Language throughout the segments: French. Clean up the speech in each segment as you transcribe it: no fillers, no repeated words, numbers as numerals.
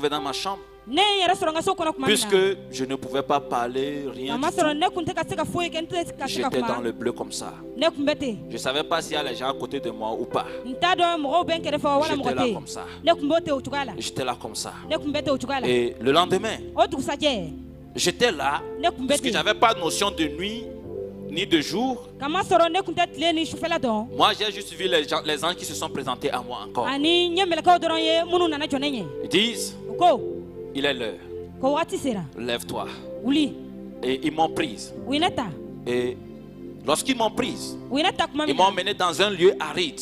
trouvais dans ma chambre. Puisque je ne pouvais pas parler, rien du tout. J'étais dans le bleu comme ça. Je ne savais pas s'il y a les gens à côté de moi ou pas. J'étais là comme ça. J'étais là comme ça. Et le lendemain, j'étais là parce que je n'avais pas de notion de nuit ni de jour. Moi, j'ai juste vu les anges qui se sont présentés à moi encore. Ils disent, il est l'heure. Lève-toi. Et ils m'ont prise. Et lorsqu'ils m'ont prise, ils m'ont emmené dans un lieu aride.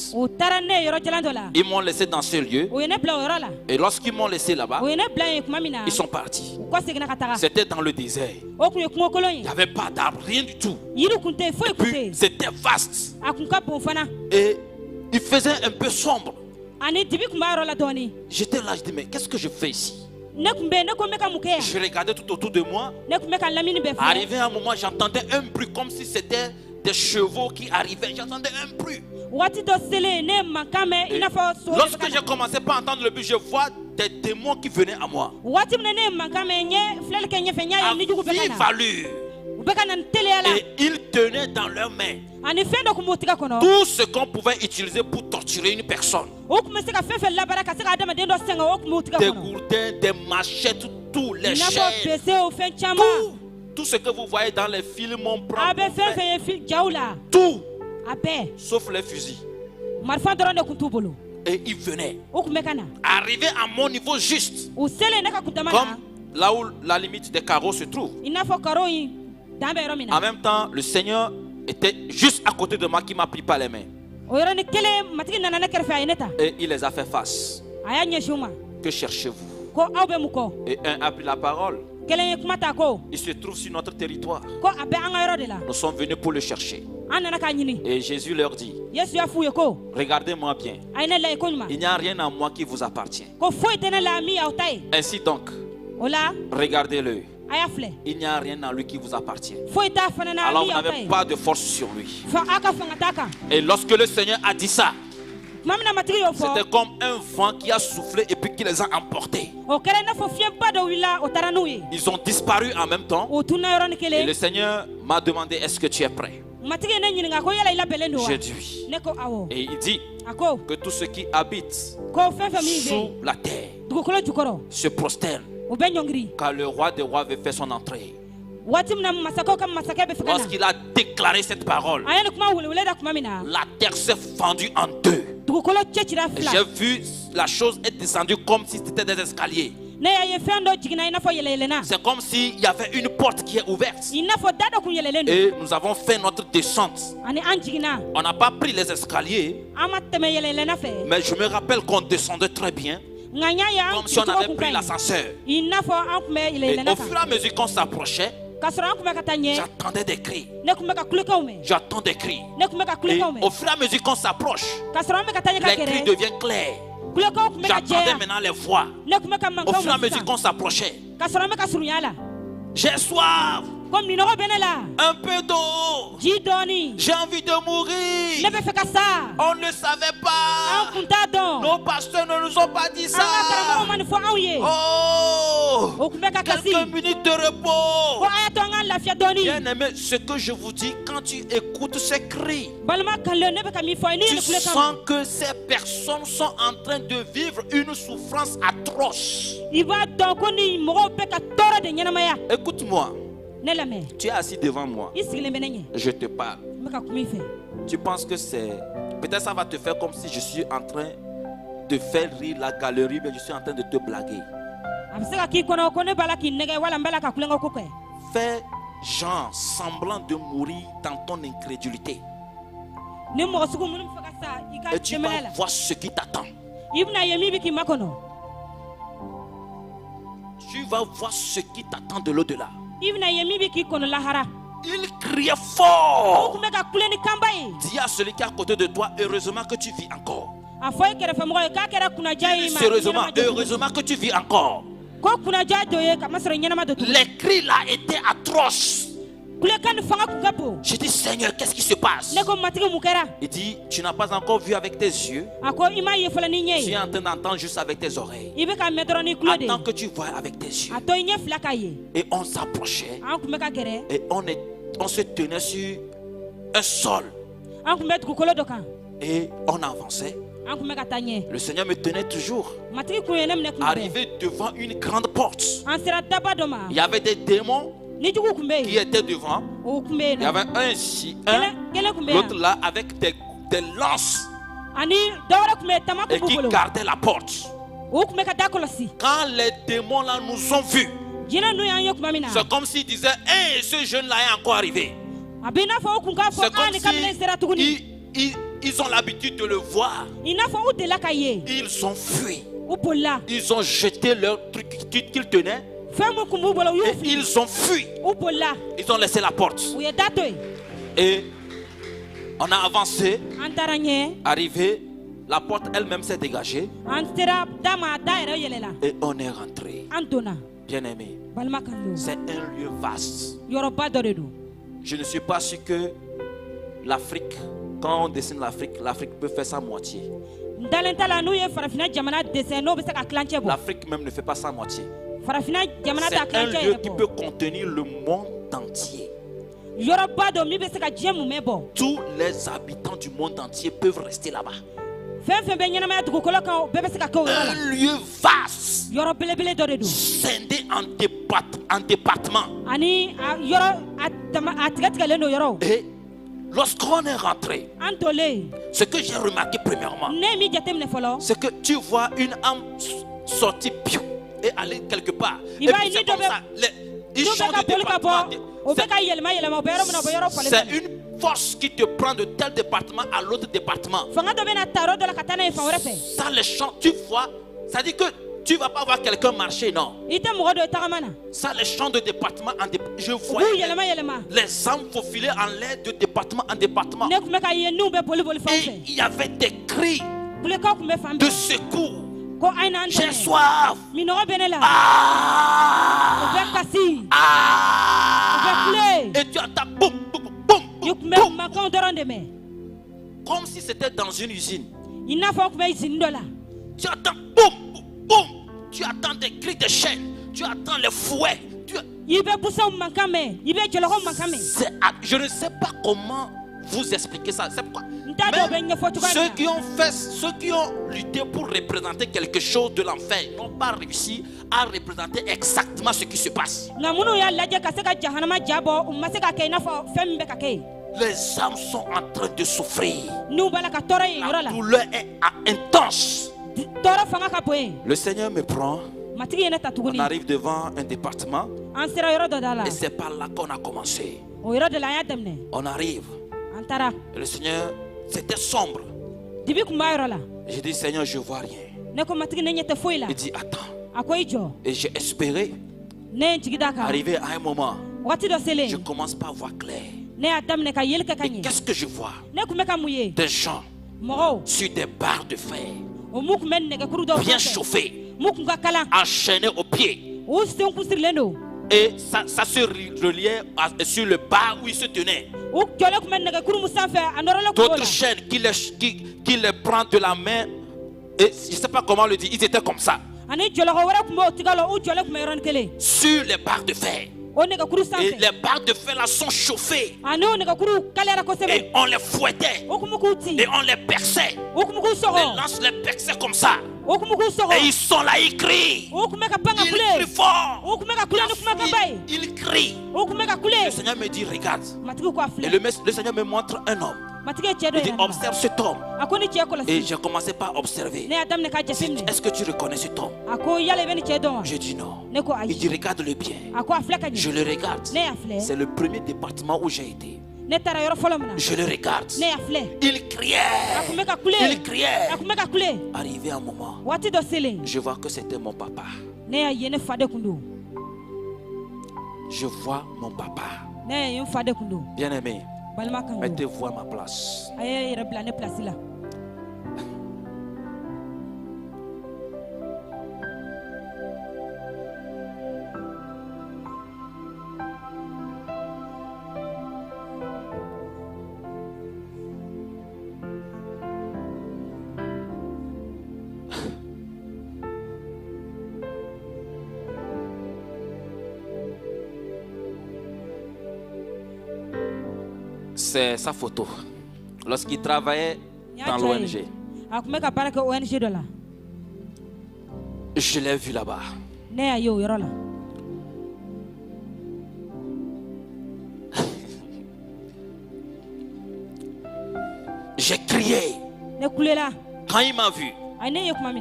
Ils m'ont laissé dans ce lieu. Et lorsqu'ils m'ont laissé là-bas, ils sont partis. C'était dans le désert. Il n'y avait pas d'arbre, rien du tout. Et puis, c'était vaste. Et il faisait un peu sombre. J'étais là, je dis, mais qu'est-ce que je fais ici? Je regardais tout autour de moi. Arrivé à un moment, j'entendais un bruit comme si c'était des chevaux qui arrivaient. J'entendais un bruit. Et lorsque j'ai commencé par entendre le bruit, je vois des démons qui venaient à moi. À vive allure. Et ils tenaient dans leurs mains tout ce qu'on pouvait utiliser pour torturer une personne. Des gourdins, des machettes, tous les chaînes, tout ce que vous voyez dans les films, on prend tout, sauf les fusils. Et ils venaient, arriver à mon niveau juste, comme là où la limite des carreaux se trouve. En même temps, le Seigneur était juste à côté de moi qui m'a pris par les mains. Et il les a fait face. Que cherchez-vous? Et un a pris la parole. Il se trouve sur notre territoire. Nous sommes venus pour le chercher. Et Jésus leur dit, regardez-moi bien. Il n'y a rien en moi qui vous appartient. Ainsi donc, regardez-le. Il n'y a rien en lui qui vous appartient. Alors vous n'avez pas de force sur lui. Et lorsque le Seigneur a dit ça, c'était comme un vent qui a soufflé et puis qui les a emportés. Ils ont disparu en même temps. Et le Seigneur m'a demandé, est-ce que tu es prêt? J'ai dit oui. Et il dit que tous ceux qui habitent sous la terre se prosternent, car le roi des rois veut faire son entrée. Lorsqu'il a déclaré cette parole, la terre s'est fendue en deux. J'ai vu la chose être descendue comme si c'était des escaliers. C'est comme s'il y avait une porte qui est ouverte. Et nous avons fait notre descente. On n'a pas pris les escaliers, mais je me rappelle qu'on descendait très bien, comme si on avait pris l'ascenseur. Et au fur et à mesure qu'on s'approchait, j'attendais des cris. J'attends des cris. Et au fur et à mesure qu'on s'approche, les cris deviennent clairs. J'attendais maintenant les voix. Au fur et à mesure qu'on s'approchait, j'ai soif. Un peu d'eau. J'ai envie de mourir. On ne savait pas. Nos pasteurs ne nous ont pas dit ça. Oh, quelques minutes de repos. Bien aimé, ce que je vous dis, quand tu écoutes ces cris, tu sens que ces personnes sont en train de vivre une souffrance atroce. Écoute-moi. Tu es assis devant moi. Je te parle. Tu penses que c'est... Peut-être ça va te faire comme si je suis en train de faire rire la galerie, mais je suis en train de te blaguer. Fais genre semblant de mourir dans ton incrédulité. Et tu vas voir ce qui t'attend. Tu vas voir ce qui t'attend de l'au-delà. Il criait fort. Dis à celui qui est à côté de toi, heureusement que tu vis encore. Sérieusement, heureusement que tu vis encore. Les cris là étaient atroces. J'ai dit, Seigneur, qu'est-ce qui se passe? Il dit, tu n'as pas encore vu avec tes yeux. Tu es en train d'entendre juste avec tes oreilles. Attends que tu vois avec tes yeux. Et on s'approchait. Et on se tenait sur un sol. Et on avançait. Le Seigneur me tenait toujours. Arrivé devant une grande porte. Il y avait des démons qui étaient devant. Il y avait un ici, l'autre là avec des lances et qui gardaient la porte. Quand les démons là nous ont vus, c'est comme s'ils disaient, hey, ce jeune là est encore arrivé. C'est comme si ils ont l'habitude de le voir. Ils ont fui. Ils ont jeté leur truc qu'ils tenaient. Et ils ont fui. Ils ont laissé la porte. Et on a avancé. Arrivé, la porte elle-même s'est dégagée. Et on est rentré. Bien aimé, c'est un lieu vaste. Je ne suis pas sûr que l'Afrique, quand on dessine l'Afrique peut faire sa moitié. L'Afrique même ne fait pas sa moitié. C'est un lieu qui peut contenir le monde entier. Tous les habitants du monde entier peuvent rester là-bas. Un lieu vaste, scindé en départements. Et lorsqu'on est rentré, ce que j'ai remarqué premièrement, c'est que tu vois une âme sortie et aller quelque part. Et puis c'est comme ça. Ils changent de département. C'est une force qui te prend de tel département à l'autre département. Ça les change, tu vois. Ça dit que tu ne vas pas voir quelqu'un marcher, non. Ça les change de département en département. Je vois les âmes faufiler en l'air de département en département. Et il y avait des cris de secours. J'ai soif. Et tu entends boum, boum, boum, boum. Comme si c'était dans une usine. Tu entends boum, boum. Tu attends des cris de chaîne. Tu attends les fouets. Je ne sais pas comment vous expliquer ça. C'est pourquoi ceux qui ont lutté pour représenter quelque chose de l'enfer n'ont pas réussi à représenter exactement ce qui se passe. Les âmes sont en train de souffrir. La douleur est intense. Le Seigneur me prend. On arrive devant un département. Et c'est par là qu'on a commencé. On arrive. Et le Seigneur, c'était sombre. J'ai dit, Seigneur, je ne vois rien. Il dit, attends. Et j'ai espéré. Arrivé à un moment, je commence pas à voir clair. Et qu'est-ce que je vois? Des gens sur des barres de fer, bien chauffés, enchaînés aux pieds. Et ça se reliait sur le bar où ils se tenaient. D'autres chaînes qui les prennent de la main. Et je ne sais pas comment le dire. Ils étaient comme ça. Sur les barres de fer. Et les barres de fer là sont chauffées. Et on les fouettait. Et on les perçait. Les lances les perçaient comme ça. Et ils sont là, ils crient. Ils crient fort. Ils crient. Le Seigneur me dit, regarde. Et le Seigneur me montre un homme. Il dit, observe cet homme. Et j'ai commencé par observer. Est-ce que tu reconnais cet homme? Je dis non. Il dit, regarde-le bien. Je le regarde. C'est le premier département où j'ai été. Je le regarde. Il criait. Il criait. Arrivé un moment, je vois que c'était mon papa. Je vois mon papa. Bien aimé, mettez-vous à ma place. C'est sa photo. Lorsqu'il travaillait dans l'ONG. Je l'ai vu là-bas. J'ai crié. Quand il m'a vu,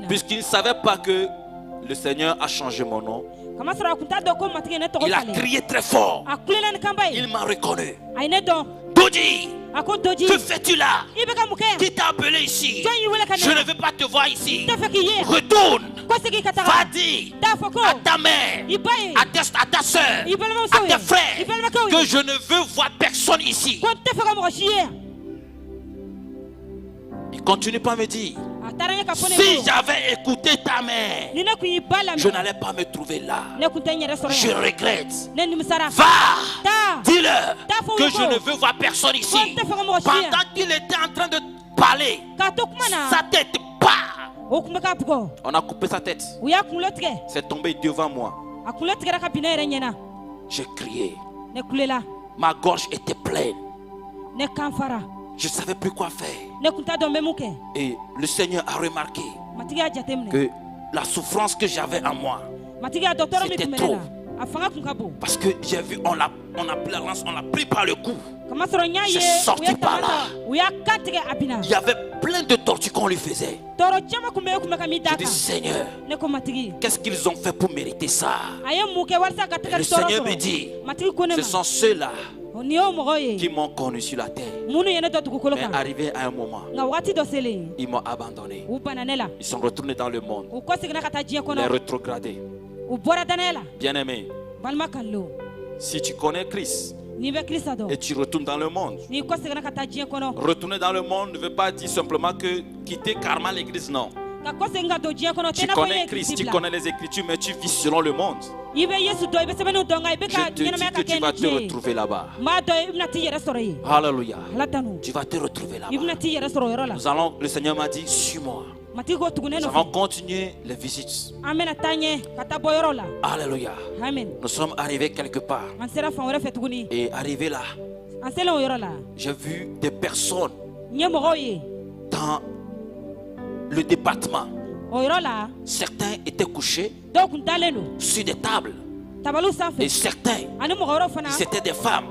puisqu'il ne savait pas que le Seigneur a changé mon nom, il a crié très fort. Il m'a reconnu. Doji, que fais-tu là? Qui t'a appelé ici? Je ne veux pas te voir ici. Retourne. Va dire à ta mère, à ta soeur, à tes frères que je ne veux voir personne ici. Il continue pas à me dire, si j'avais écouté ta mère, je n'allais pas me trouver là. Je regrette. Va, dis-leur que je ne veux voir personne ici. Pendant qu'il était en train de parler, sa tête, on a coupé sa tête. C'est tombé devant moi. J'ai crié. Ma gorge était pleine. Je ne savais plus quoi faire. Et le Seigneur a remarqué que la souffrance que j'avais en moi, c'était trop. Parce que j'ai vu, on l'a pris par le cou. J'ai sorti par là. Il y avait plein de tortures qu'on lui faisait. Je dis, Seigneur, qu'est-ce qu'ils ont fait pour mériter ça? Et le Seigneur me dit, ce sont ceux-là qui m'ont connu sur la terre. Mais arrivé à un moment, ils m'ont abandonné. Ils sont retournés dans le monde. Les rétrogradés. Bien-aimé, si tu connais Christ et tu retournes dans le monde, retourner dans le monde ne veut pas dire simplement que quitter carrément l'église, non. Tu connais Christ, tu connais les Écritures, mais tu vis selon le monde. Je te dis que tu vas te retrouver là-bas. Alléluia. Tu vas te retrouver là-bas. Nous allons, le Seigneur m'a dit, suis-moi. Nous allons continuer les visites. Alléluia. Nous sommes arrivés quelque part. Et arrivés là, j'ai vu des personnes dans le département. Certains étaient couchés sur des tables. Et certains, c'était des femmes.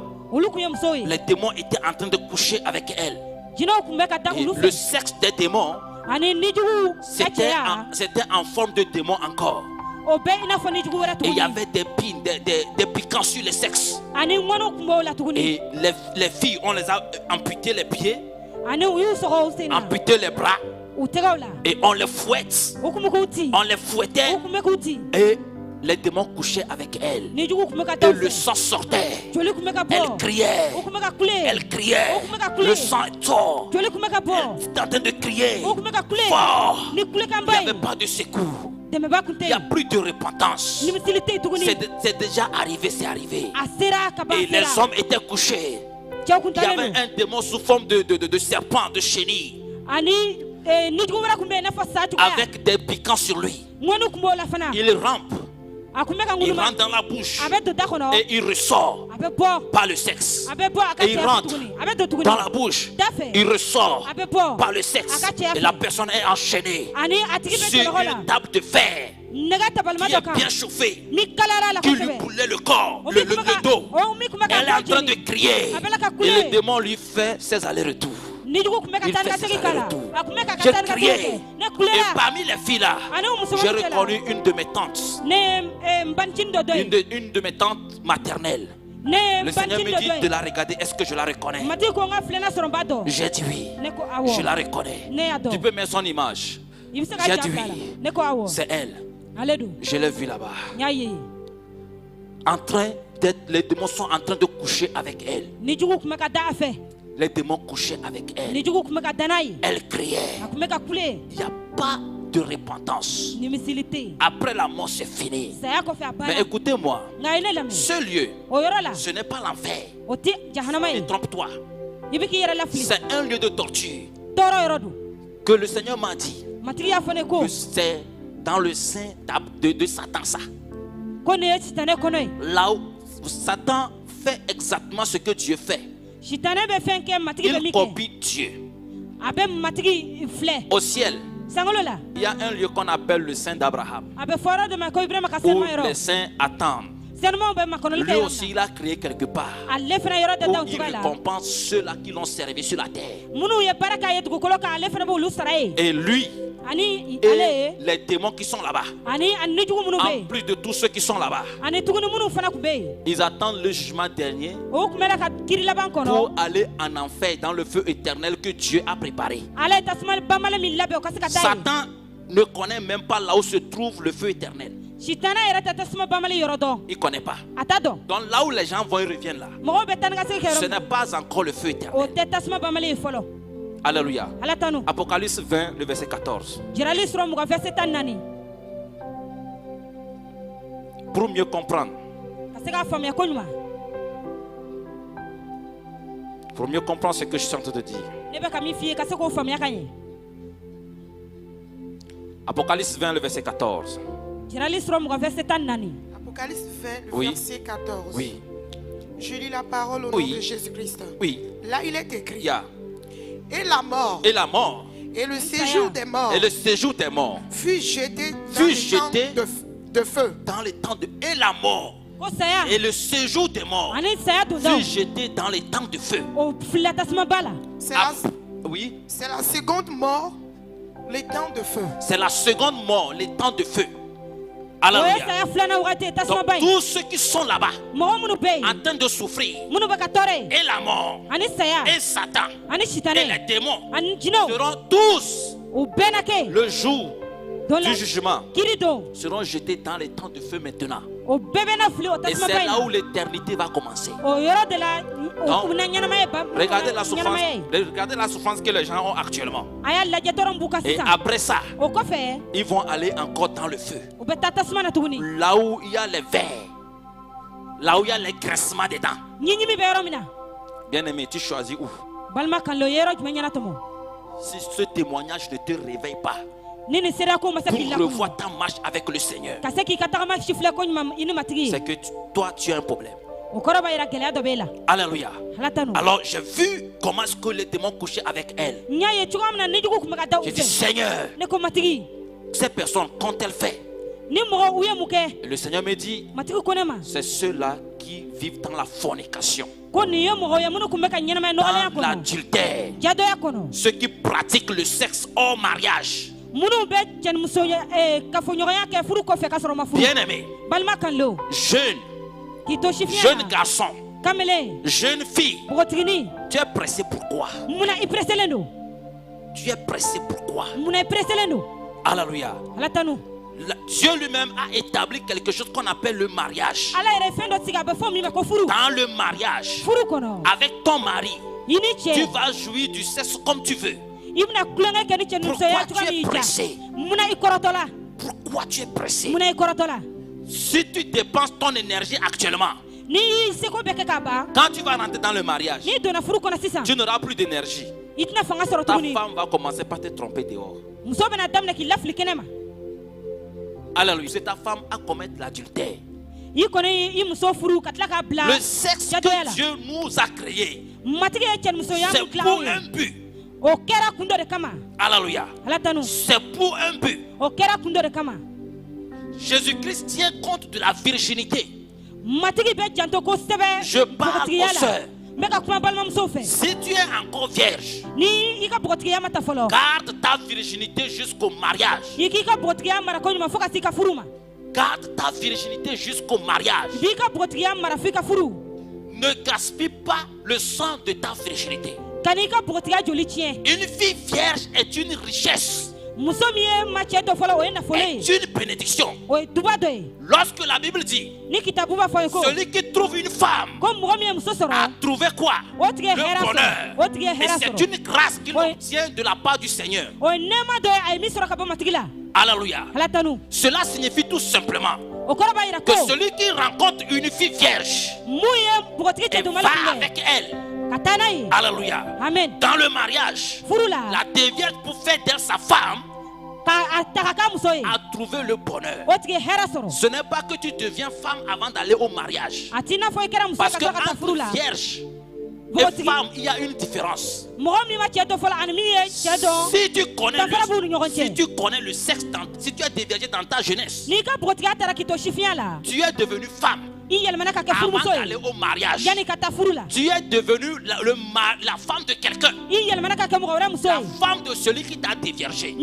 Les démons étaient en train de coucher avec elles. Et le sexe des démons, c'était en forme de démon encore. Et il y avait des piquants sur le sexe. Et les filles, on les a amputé les pieds, amputé les bras. Et on les fouette. On les fouettait. Et les démons couchaient avec elle. Et le sang sortait. Elle criait. Elle criait. Le sang est tort. Elle était en train de crier fort. Il n'y avait pas de secours. Il n'y a plus de repentance. C'est déjà arrivé, c'est arrivé. Et les hommes étaient couchés. Il y avait un démon sous forme de serpent, de chenille, avec des piquants sur lui. Il rampe. Il rentre dans la bouche et il ressort par le sexe. Et il rentre dans la bouche, il ressort par le sexe. Et la personne est enchaînée sur une table de fer qui est bien chauffée, qui lui boulait le corps, le dos. Elle est en train de crier et le démon lui fait ses allers-retours. Il fait ses allers-retours. J'ai crié et parmi les filles là, j'ai reconnu une de mes tantes, une de mes tantes maternelles. Le Seigneur me dit de la regarder. Est-ce que je la reconnais? J'ai dit oui. Je la reconnais. Tu peux mettre son image. J'ai dit oui. C'est elle. Je l'ai vue là-bas. En train d'être, les démons sont en train de coucher avec elle. Les démons couchaient avec elle. Elle criait. Il n'y a pas de repentance. Après la mort, c'est fini. Mais écoutez-moi, ce lieu, ce n'est pas l'enfer. Ne trompe-toi. C'est un lieu de torture. Que le Seigneur m'a dit que c'est dans le sein de Satan, ça. Là où Satan fait exactement ce que Dieu fait. Il copie Dieu. Au ciel, il y a un lieu qu'on appelle le sein d'Abraham, où les saints attendent. Lui aussi, il a créé quelque part où il récompense ceux-là qui l'ont servi sur la terre. Et lui et les démons qui sont là-bas, en plus de tous ceux qui sont là-bas, ils attendent le jugement dernier pour aller en enfer dans le feu éternel que Dieu a préparé. Satan ne connaît même pas là où se trouve le feu éternel. Il ne connaît pas. Donc là où les gens vont, ils reviennent là. Ce n'est pas encore le feu éternel. Alléluia. Apocalypse 20, le verset 14. Pour mieux comprendre. Pour mieux comprendre ce que je suis en train de dire. Apocalypse 20, le verset 14. Apocalypse 20, le verset 14. Oui. Je lis la parole au nom de Jésus-Christ. Oui. Là, il est écrit. Et la mort. Et le séjour des morts. Et le séjour des morts. Fut jeté dans les temps de feu. Dans les temps de... Et la mort. Et le séjour des morts fut jeté dans les temps de feu. Oui. C'est la seconde mort, les temps de feu. C'est la seconde mort, les temps de feu. Alléluia. Donc tous ceux qui sont là-bas en train de souffrir, et la mort, et Satan, et les démons seront tous le jour du jugement, seront jetés dans les temps de feu maintenant. Et c'est là où l'éternité va commencer. Donc, regardez la souffrance que les gens ont actuellement. Et après ça, ils vont aller encore dans le feu. Là où il y a les vers, là où il y a les graissements des dents. Bien aimé, tu choisis où? Si ce témoignage ne te réveille pas pour revoir ta marche avec le Seigneur, c'est que toi tu as un problème. Alléluia. Alors j'ai vu comment est-ce que les démons couchaient avec elle. J'ai dit Seigneur, ces personnes, quand elles fait, et le Seigneur me dit, c'est ceux-là qui vivent dans la fornication, dans l'adultère, ceux qui pratiquent le sexe hors mariage. Bien-aimé, jeune garçon, jeune fille, tu es pressé pourquoi? Tu es pressé pourquoi? Alléluia. Dieu lui-même a établi quelque chose qu'on appelle le mariage. Dans le mariage, avec ton mari, tu vas jouir du sexe comme tu veux. Pourquoi tu es pressé? Pourquoi tu es pressé? Si tu dépenses ton énergie actuellement, quand tu vas rentrer dans le mariage, tu n'auras plus d'énergie. Ta femme va commencer par te tromper dehors. Alléluia. C'est ta femme à commettre l'adultère. Le sexe que Dieu nous a créé, c'est pour un but. Alléluia. C'est pour un but. Jésus-Christ tient compte de la virginité. Je parle aux sœurs. Si tu es encore vierge, garde ta virginité jusqu'au mariage. Garde ta virginité jusqu'au mariage. Ne gaspille pas le sang de ta virginité. Une fille vierge est une richesse. Est une bénédiction. Lorsque la Bible dit celui qui trouve une femme a trouvé quoi? Le bonheur. Et c'est une grâce qu'il obtient de la part du Seigneur. Alléluia. Cela signifie tout simplement que celui qui rencontre une fille vierge et va avec elle, alléluia, dans le mariage, la déviette pour faire d'elle sa femme, a trouvé le bonheur. Ce n'est pas que tu deviens femme avant d'aller au mariage. Parce que entre vierge Et femme, il y a une différence. Si tu connais le sexe, si tu as dévié dans ta jeunesse, tu es devenu femme. Avant d'aller au mariage, tu es devenu la femme de quelqu'un, la femme de celui qui t'a déviergé.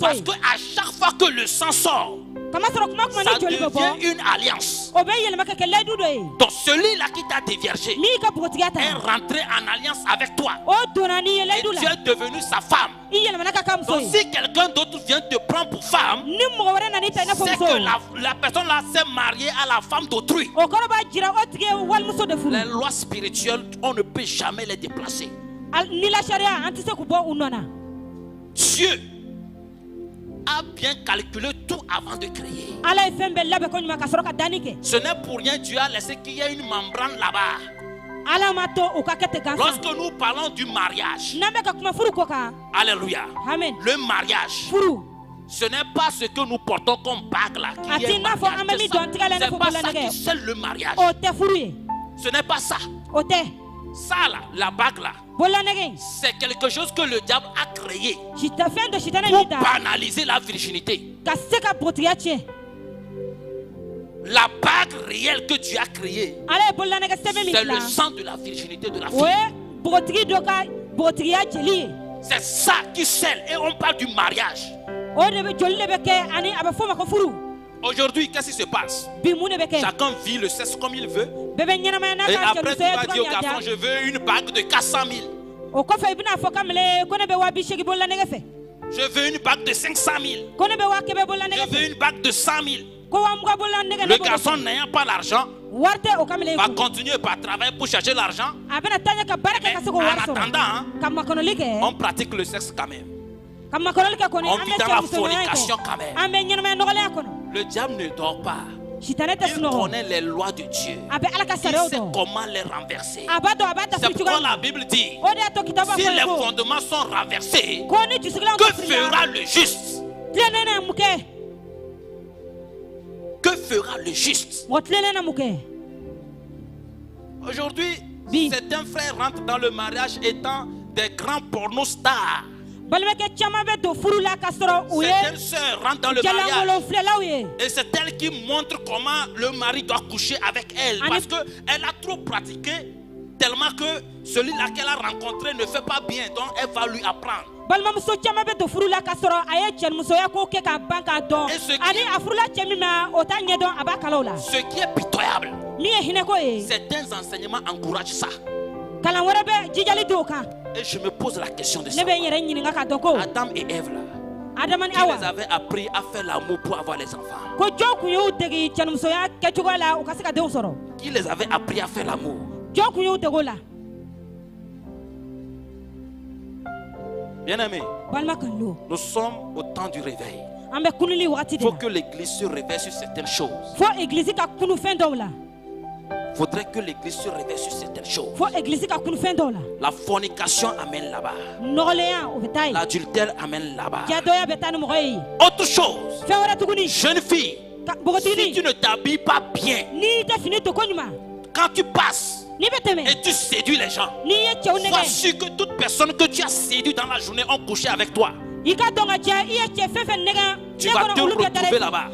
Parce que à chaque fois que le sang sort, ça devient une alliance. Donc celui-là qui t'a déviergé est rentré en alliance avec toi. Et tu es devenu sa femme. Donc si quelqu'un d'autre vient te prendre pour femme, c'est que la personne là s'est mariée à la femme d'autrui. Les lois spirituelles, on ne peut jamais les déplacer. Dieu a bien calculé tout avant de créer. Ce n'est pour rien Dieu a laissé qu'il y ait une membrane là-bas. Lorsque nous parlons du mariage, alléluia, amen. Le mariage, ce n'est pas ce que nous portons comme bague là, qui est c'est pas ça qui scelle le mariage. Ce n'est pas ça. Ça là, la bague là, c'est quelque chose que le diable a créé pour banaliser la virginité. La bague réelle que Dieu a créée, c'est le sang de la virginité de la fille. C'est ça qui scelle, et on parle du mariage. Aujourd'hui, qu'est-ce qui se passe? Chacun vit le sexe comme il veut. Et après, tu vas dire au garçon, je veux une bague de 400 000. Je veux une bague de 500 000. Je veux une bague de 100 000. Le garçon n'ayant pas l'argent va continuer par travailler pour chercher l'argent. En attendant, on pratique le sexe quand même. On vit dans la fornication quand même. Le diable ne dort pas. Il connaît les lois de Dieu. Il sait comment les renverser. C'est pourquoi la Bible dit, si les fondements sont renversés, que fera le juste? Que fera le juste? Aujourd'hui, certains frères rentrent dans le mariage étant des grands pornostars. Certaines sœurs rentrent dans le mariage et c'est elle qui montre comment le mari doit coucher avec elle, parce qu'elle a trop pratiqué tellement que celui-là qu'elle a rencontré ne fait pas bien, donc elle va lui apprendre. Et ce qui est pitoyable, certains enseignements encouragent ça. Et je me pose la question de ça. Adam et Ève là, qui les avait appris à faire l'amour pour avoir les enfants? Qui les avait appris à faire l'amour? Bien-aimés, nous sommes au temps du réveil. Il faut que l'église se réveille sur certaines choses. Il faudrait que l'église se réveille sur certaines choses. La fornication amène là-bas. L'adultère amène là-bas. Autre chose, jeune fille, si tu ne t'habilles pas bien, quand tu passes et tu séduis les gens, sois sûr que toute personne que tu as séduit dans la journée ont couché avec toi. Tu vas te retrouver là-bas.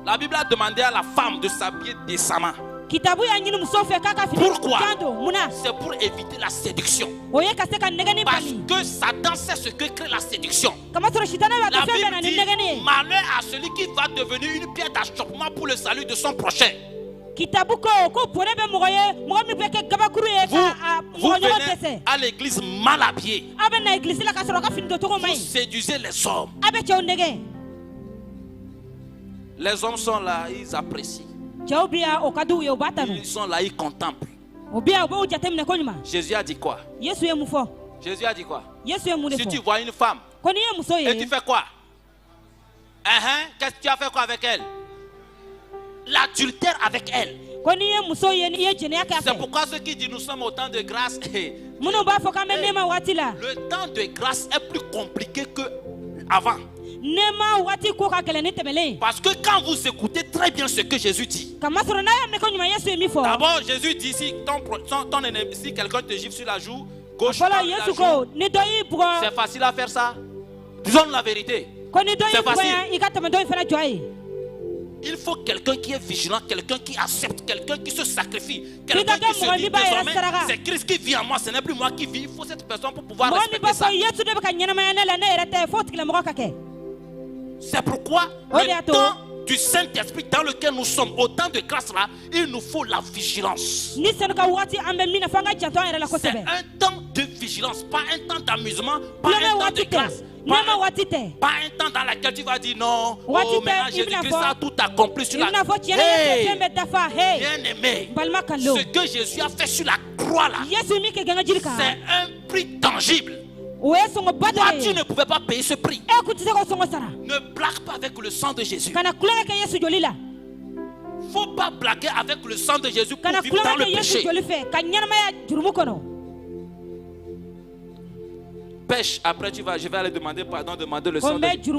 La Bible a demandé à la femme de s'habiller décemment. Pourquoi? C'est pour éviter la séduction. Parce que Satan sait ce que crée la séduction. La Bible dit, malheur à celui qui va devenir une pierre d'achoppement pour le salut de son prochain. Vous venez à l'église mal habillé. Vous séduisez les hommes. Les hommes sont là, ils apprécient. Ils sont là, ils contemplent. Jésus a dit quoi? Jésus a dit quoi? Si tu vois une femme et tu fais quoi? Qu'est-ce que tu as fait quoi avec elle? L'adultère avec elle. C'est pourquoi ceux qui disent nous sommes au temps de grâce. Le temps de grâce est plus compliqué qu'avant. Parce que quand vous écoutez très bien ce que Jésus dit, d'abord Jésus dit si ton ennemi, si quelqu'un te gifle sur la joue gauche, c'est facile à faire ça. Disons la vérité. C'est facile. Il faut quelqu'un qui est vigilant, quelqu'un qui accepte, quelqu'un qui se sacrifie, quelqu'un qui se dit désormais, c'est Christ qui vit en moi, ce n'est plus moi qui vis. Il faut cette personne pour pouvoir respecter ça. C'est pourquoi le temps du Saint-Esprit dans lequel nous sommes, au temps de grâce là, il nous faut la vigilance. C'est un temps de vigilance, pas un temps d'amusement, pas un temps de grâce. Pas un temps dans lequel tu vas dire non, oh maintenant Jésus-Christ a tout accompli sur la croix. Bien-aimé, ce que Jésus a fait sur la croix là, c'est un prix tangible. Toi, tu ne pouvais pas payer ce prix. Ne blague pas avec le sang de Jésus. Il ne faut pas blaguer avec le sang de Jésus pour vivre dans le péché. Pêche, après je vais aller demander pardon, demander le sang de Jésus.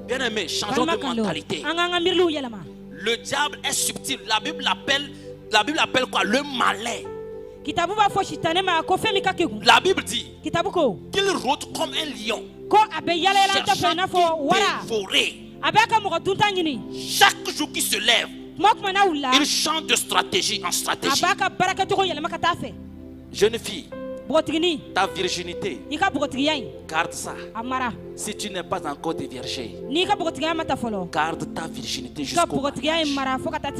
Bien aimé, changeons de mentalité. Le diable est subtil. La Bible appelle quoi? Le malin. La Bible dit qu'il rôde comme un lion, cherchant de dévorer. Chaque jour qu'il se lève, il change de stratégie en stratégie. Jeune fille, ta virginité, garde ça. Si tu n'es pas encore déviergée, garde ta virginité jusqu'au mariage.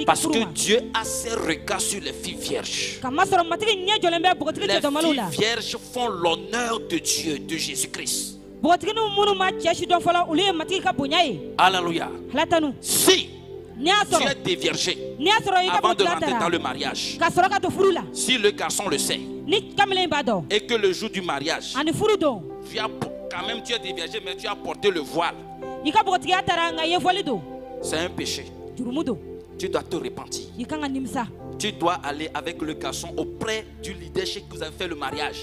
Parce que Dieu a ses regards sur les filles vierges. Les filles vierges font l'honneur de Dieu, de Jésus-Christ. Alléluia. Si tu es déviergé avant de rentrer dans le mariage, si le garçon le sait, et que le jour du mariage, tu es déviergé, mais tu as porté le voile, c'est un péché. Tu dois te repentir. Tu dois aller avec le garçon auprès du leader chez qui vous avez fait le mariage.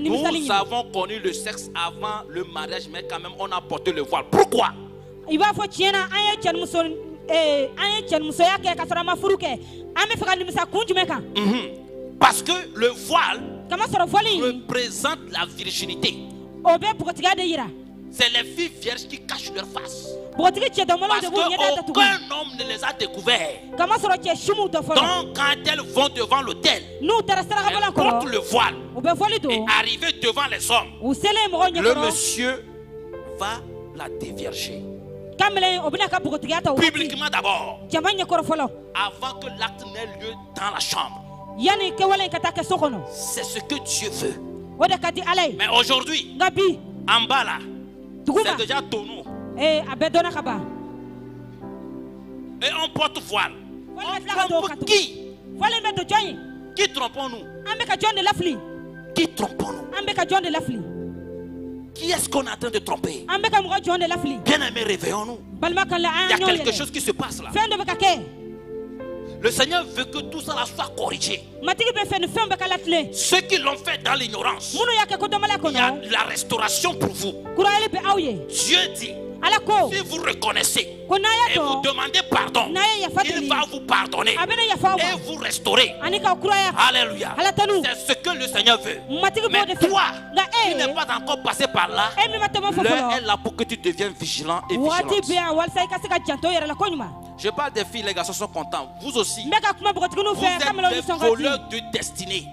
Nous avons connu le sexe avant le mariage, mais quand même on a porté le voile. Pourquoi? Parce que le voile représente la virginité. C'est les filles vierges qui cachent leur face. Parce qu'aucun homme ne les a découverts. Donc quand elles vont devant l'autel, elles portent le voile. Et arrivées devant les hommes, le monsieur va la dévierger. Publiquement d'abord, avant que l'acte n'ait lieu dans la chambre. C'est ce que Dieu veut. Mais aujourd'hui, en bas là, c'est déjà tonneau. Et on porte voile. On trompe qui? Qui trompons-nous? Qui trompons-nous? Qui est-ce qu'on est en train de tromper? Bien aimé, réveillons-nous. Il y a quelque chose qui se passe là. Le Seigneur veut que tout ça soit corrigé. Ceux qui l'ont fait dans l'ignorance, il y a la restauration pour vous. Dieu dit, si vous reconnaissez et vous demandez pardon, il va vous pardonner et vous restaurer. Alléluia. C'est ce que le Seigneur veut. Mais toi, qui n'es pas encore passé par là, l'heure est là pour que tu deviennes vigilant et vigilante. Je parle des filles, les garçons sont contents. Vous aussi, vous êtes des voleurs de destinée.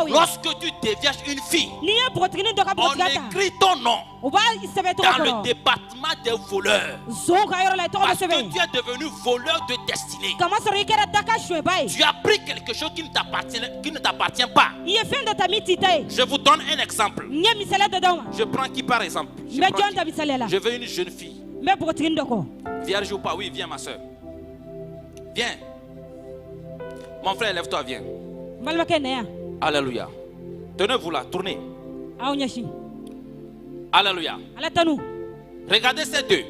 Lorsque tu dévierges une fille, on écrit ton nom dans le département des voleurs. Parce que tu es devenu voleur de destinée. Tu as pris quelque chose qui ne t'appartient pas. Je vous donne un exemple. Je prends qui par exemple? Je veux une jeune fille. Vierge ou pas? Oui, viens ma soeur. Viens. Mon frère, lève-toi, viens. Alléluia. Tenez-vous là, tournez. Alléluia. Regardez ces deux.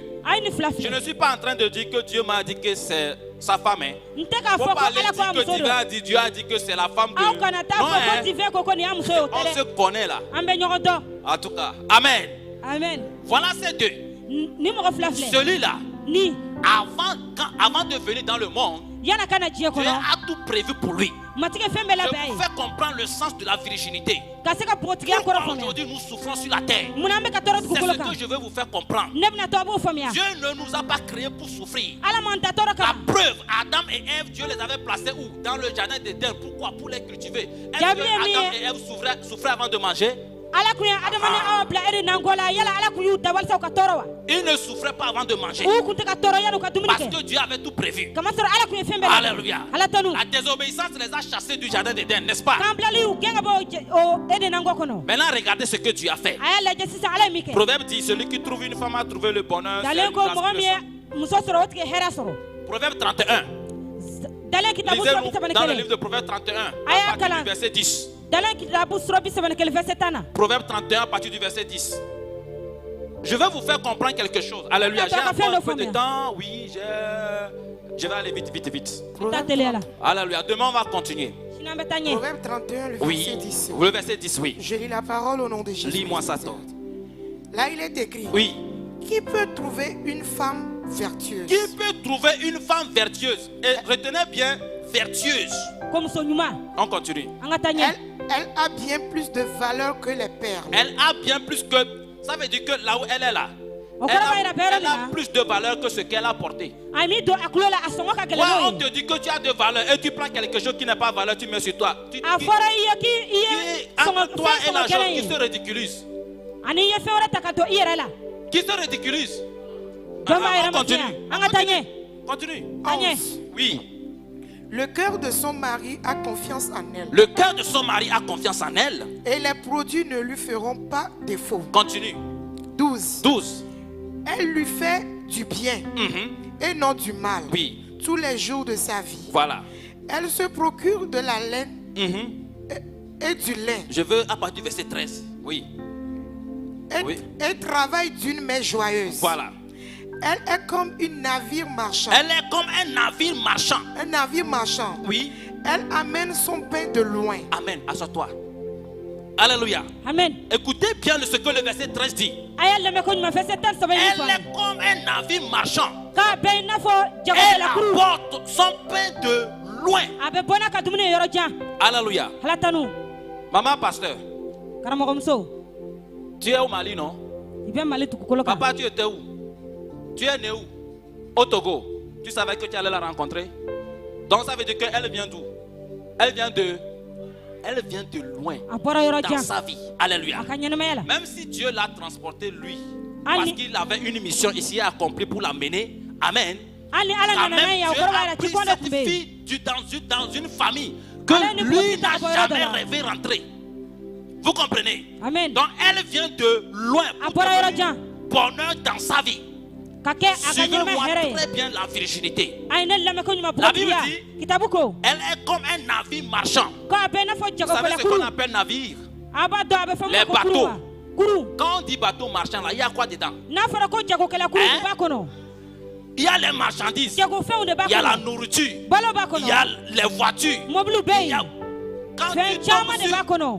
Je ne suis pas en train de dire que Dieu m'a dit que c'est sa femme. Il faut pas aller dire que Dieu a dit que c'est la femme de... Non, on se connaît là. En tout cas, amen. Amen. Voilà ces deux. Celui-là, avant de venir dans le monde, Dieu a tout prévu pour lui. Je vous fais comprendre le sens de la virginité. Aujourd'hui, nous souffrons sur la terre. C'est ce que je veux vous faire comprendre. Dieu ne nous a pas créés pour souffrir. La preuve, Adam et Ève, Dieu les avait placés où? Dans le jardin d'Éden. Pourquoi? Pour les cultiver. Est-ce que Adam et Ève souffraient avant de manger? Ils ne souffraient pas avant de manger. Parce que Dieu avait tout prévu. Alléluia. La désobéissance les a chassés du jardin d'Éden, n'est-ce pas? Maintenant, regardez ce que Dieu a fait. Proverbe dit, celui qui trouve une femme a trouvé le bonheur. Proverbe 31. Lisez-nous dans le livre de Proverbe 31, à partir du verset 10. Proverbe 31 à partir du verset 10. Je vais vous faire comprendre quelque chose. Alléluia. J'ai encore un peu de temps. Oui, je vais aller vite. Alléluia. Demain, on va continuer. Proverbe 31, le verset 10. Le verset 10, oui. Je lis la parole au nom de Jésus. Lis-moi ça, toi. Là, il est écrit. Oui. Qui peut trouver une femme vertueuse? Qui peut trouver une femme vertueuse? Et retenez bien, vertueuse. On continue. Elle a bien plus de valeur que les perles. Elle a bien plus que... Ça veut dire que là où elle est là, elle a plus de valeur que ce qu'elle a porté. Ouais, on te dit que tu as de valeur et tu prends quelque chose qui n'a pas de valeur, tu mets sur toi. Entre toi et la chose qui se ridiculise. Qui se ridiculise. On continue. Continue. Oui. Le cœur de son mari a confiance en elle. Le cœur de son mari a confiance en elle. Et les produits ne lui feront pas défaut. Continue. 12. Elle lui fait du bien et non du mal. Oui. Tous les jours de sa vie. Voilà. Elle se procure de la laine et du lait. Je veux à partir du verset 13. Oui. Elle travaille d'une main joyeuse. Voilà. Elle est comme un navire marchand. Elle est comme un navire marchand. Un navire marchand. Oui. Elle amène son pain de loin. Amen. Assois-toi. Alléluia. Amen. Écoutez bien ce que le verset 13 dit. Elle est comme un navire marchand. Elle apporte son pain de loin. Alléluia. Maman pasteur. Tu es au Mali, non? Papa, tu étais où? Tu es né où? Au Togo. Tu savais que tu allais la rencontrer? Donc ça veut dire qu'elle vient d'où? Elle vient de loin dans sa vie. Alléluia. Même si Dieu l'a transporté lui, parce qu'il avait une mission ici à accomplir pour l'amener. Amen. Quand même, Dieu a pris cette fille dans une famille que lui n'a jamais rêvé rentrer. Vous comprenez? Amen. Donc elle vient de loin pour bonheur dans sa vie. Suivez-moi très bien la virginité. La Bible dit, elle est comme un navire marchand. Vous savez ce qu'on appelle navire? Les bateaux. Quand on dit bateau marchand, là, il y a quoi dedans? Il y a les marchandises, il y a la nourriture, il y a les voitures, il y a... Quand tu tombes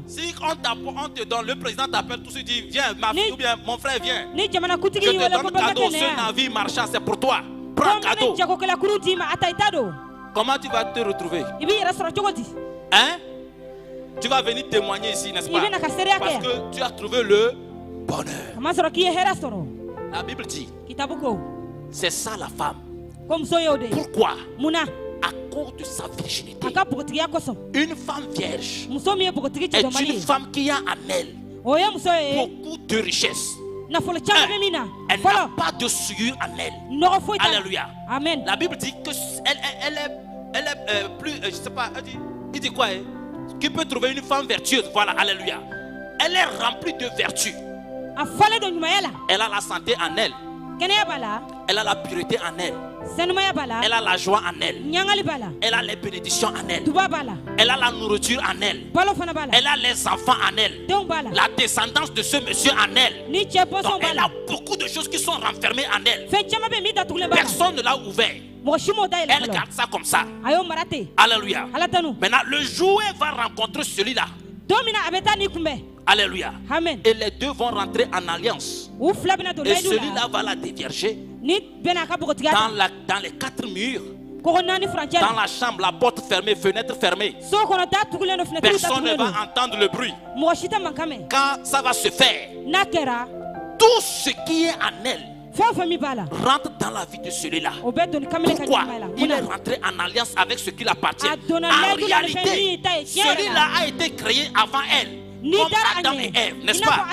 si on te donne, le président t'appelle, tout de suite dit viens ma fille ou bien mon frère viens. Je te donne cadeau, ce navire marchand c'est pour toi. Prends cadeau. Comment tu vas te retrouver? Hein? Tu vas venir témoigner ici, n'est-ce pas? Parce que tu as trouvé le bonheur. La Bible dit, c'est ça la femme. Pourquoi? À cause de sa virginité. Une femme vierge est une femme qui a en elle beaucoup de richesses. Elle n'a pas de souillure en elle. Alléluia. Amen. La Bible dit que elle est plus, je sais pas, il dit quoi? Qui peut trouver une femme vertueuse? Voilà, alléluia. Elle est remplie de vertus. Elle a la santé en elle. Elle a la pureté en elle. Elle a la joie en elle. Elle a les bénédictions en elle. Elle a la nourriture en elle. Elle a les enfants en elle. La descendance de ce monsieur en elle. Donc elle a beaucoup de choses. choses qui sont renfermées en elle. Personne ne l'a ouvert. Elle garde ça comme ça. Alléluia. Maintenant, le jouet va rencontrer celui-là. Alléluia. Amen. Et les deux vont rentrer en alliance. Et celui-là va la dévierger dans les 4 murs. Dans la chambre, la porte fermée, fenêtre fermée. Personne ne va entendre le bruit. Quand ça va se faire, tout ce qui est en elle rentre dans la vie de celui-là. Pourquoi? Il est rentré en alliance avec ce qui l'appartient. En réalité, celui-là a été créé avant elle, comme Adam et Ève, n'est-ce pas?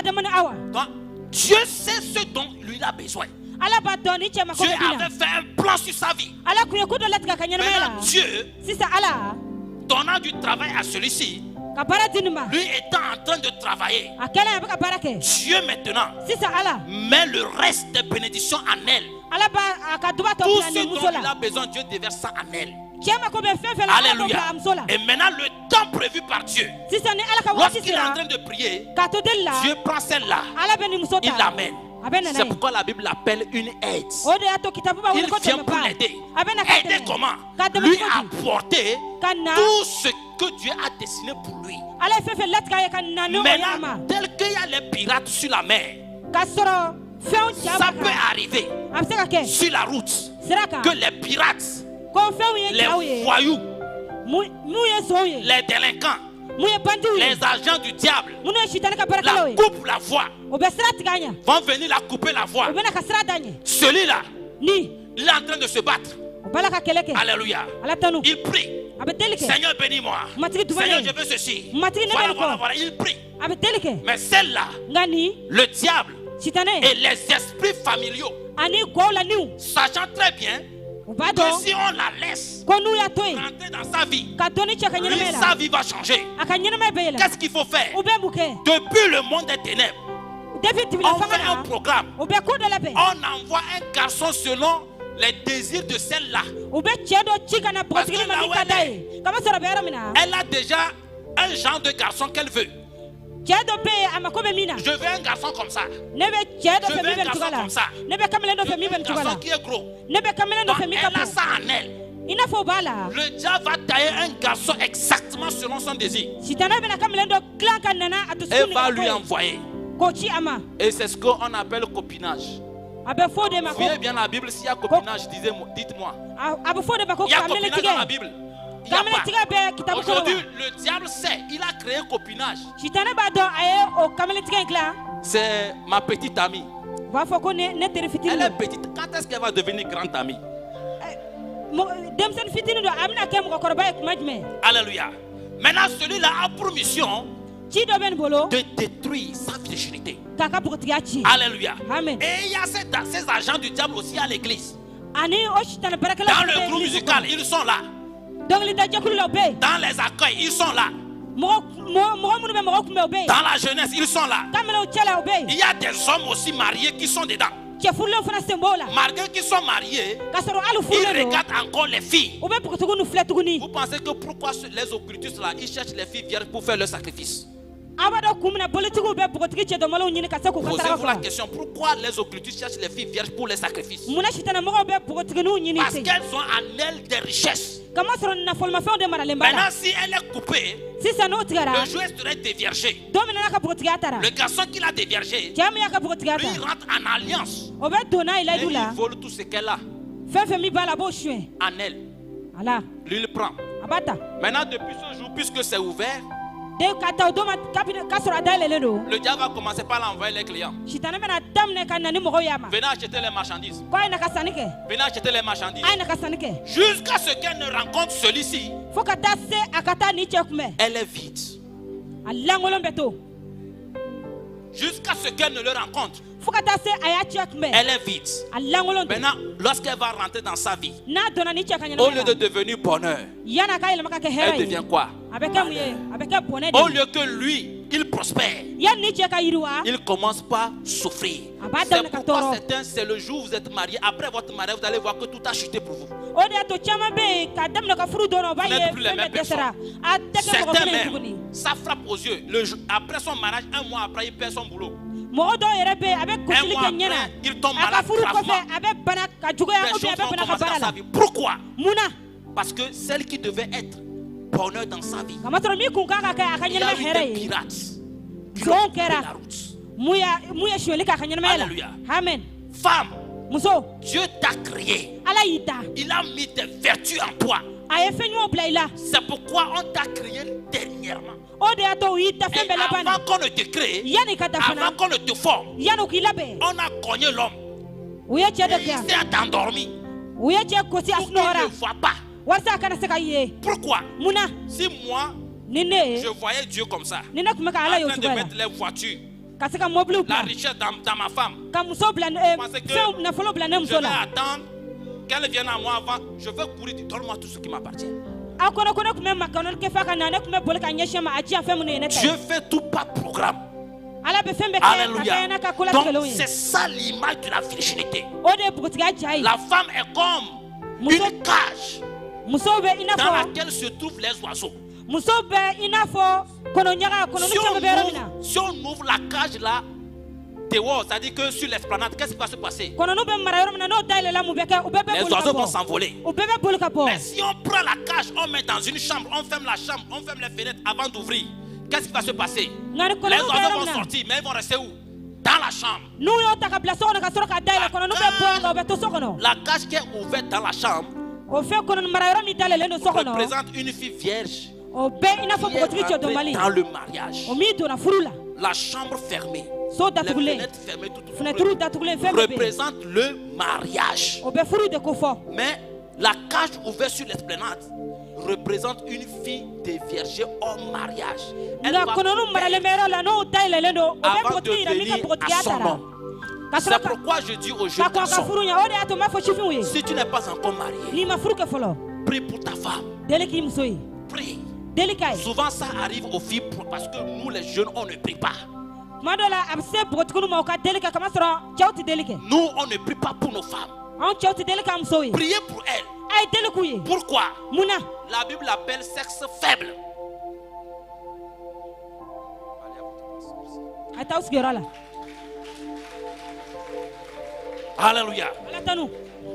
Donc, Dieu sait ce dont lui a besoin. Dieu avait fait un plan sur sa vie. Maintenant, Dieu, donnant du travail à celui-ci, lui étant en train de travailler, Dieu maintenant met le reste des bénédictions en elle. Tout ce dont il a besoin, Dieu déverse ça en elle. Alléluia. Et maintenant le temps prévu par Dieu, lorsqu'il est en train de prier, Dieu prend celle-là, il l'amène. C'est pourquoi la Bible l'appelle une aide. Il vient pour l'aider. Aider comment? Lui apporter tout ce que Dieu a dessiné pour lui. Maintenant, tel qu'il y a les pirates sur la mer, ça peut arriver sur la route que les pirates, les voyous, les délinquants, les agents du diable la coupent la voie, vont venir la couper la voie. Celui-là, il est en train de se battre. Alléluia. Il prie. Seigneur, bénis-moi. Seigneur, je veux ceci. Voilà. Il prie. Mais celle-là, le diable et les esprits familiaux, sachant très bien que si on la laisse rentrer dans sa vie, lui, sa vie va changer. Qu'est-ce qu'il faut faire? Depuis le monde des ténèbres, on fait un programme. On envoie un garçon selon les désirs de celle-là. Parce que là où elle a déjà un genre de garçon qu'elle veut. Je veux un garçon comme ça. Je veux un garçon comme ça. Je veux un garçon qui est gros. Donc elle a ça en elle. Le diable va tailler un garçon exactement selon son désir et va lui envoyer. Et c'est ce qu'on appelle copinage. Fouillez bien la Bible, s'il y a copinage, dites-moi. Il y a copinage dans la Bible. Il n'y a pas. Aujourd'hui, le diable sait, il a créé un copinage. C'est ma petite amie. Elle est petite. Quand est-ce qu'elle va devenir grande amie? Alléluia. Maintenant, celui-là a pour mission de détruire sa virginité. Alléluia. Et il y a ces agents du diable aussi à l'église. Dans le groupe musical, ils sont là. Dans les accueils, ils sont là. Dans la jeunesse, ils sont là. Il y a des hommes aussi mariés qui sont dedans. Malgré qu'ils sont mariés, ils regardent encore les filles. Vous pensez que pourquoi les occultistes là, ils cherchent les filles vierges pour faire leur sacrifice? Posez-vous la question, pourquoi les occultistes cherchent les filles vierges pour les sacrifices? Parce qu'elles ont en elles des richesses. Maintenant, si elle est coupée, le jouet serait déviergé. Le garçon qui l'a déviergé, lui rentre en alliance. Et il vole tout ce qu'elle a en elle. Lui il prend. Maintenant, depuis ce jour, puisque c'est ouvert, le diable va commencer par l'envoyer les clients. Venez acheter les marchandises. Venez acheter les marchandises. Jusqu'à ce qu'elle ne rencontre celui-ci. Elle est vide. Jusqu'à ce qu'elle ne le rencontre. Elle est vide. Maintenant, lorsqu'elle va rentrer dans sa vie, au lieu de devenir bonheur, elle devient quoi? Au lieu que lui, il prospère, il commence par souffrir. C'est pourquoi c'est le jour où vous êtes marié. Après votre mariage, vous allez voir que tout a chuté pour vous. Vous n'êtes plus les mêmes personnes. Certains même, ça frappe aux yeux. Après son mariage, un mois après, il perd son boulot. Un mois après, il tombe malade gravement. Les choses vont commencer dans sa vie. Pourquoi? Parce que celle qui devait être bonheur dans sa vie, il y a eu des pirates qui ont coupé la route. Alléluia. Amen. Femme, Dieu t'a créé. Il a mis des vertus en toi. C'est pourquoi on t'a créé dernièrement. Et avant qu'on ne te crée, avant qu'on ne te forme, on a cogné l'homme. Et il s'est endormi. Pour qu'il ne voit pas. Pourquoi? Si moi, je voyais Dieu comme ça, en train de mettre les voitures, la richesse dans ma femme, je pensais que je vais attendre qu'elle vienne à moi avant. Je veux courir, donne-moi tout ce qui m'appartient. Dieu fait tout par programme. Alléluia. Donc c'est ça l'image de la virginité. La femme est comme une cage dans laquelle se trouvent les oiseaux. Si on ouvre la cage là, dehors, c'est-à-dire que sur l'esplanade, qu'est-ce qui va se passer? Les oiseaux vont s'envoler. Mais si on prend la cage, on met dans une chambre, on ferme la chambre, on ferme les fenêtres avant d'ouvrir, qu'est-ce qui va se passer? Les oiseaux vont sortir, mais ils vont rester où? Dans la chambre. La cage qui est ouverte dans la chambre représente une fille vierge qui est dans le mariage. La chambre fermée, les fenêtres fermées, représente le mariage. Mais la cage ouverte sur l'esplanade représente une fille déviergée au mariage. Elle va avant de venir à son homme. C'est pourquoi je dis aux jeunes garçons, si tu n'es pas encore marié, prie pour ta femme. Prie. Souvent ça arrive aux filles parce que nous les jeunes on ne prie pas. Nous on ne prie pas pour nos femmes. Priez pour elles. Pourquoi? La Bible l'appelle sexe faible. Alléluia.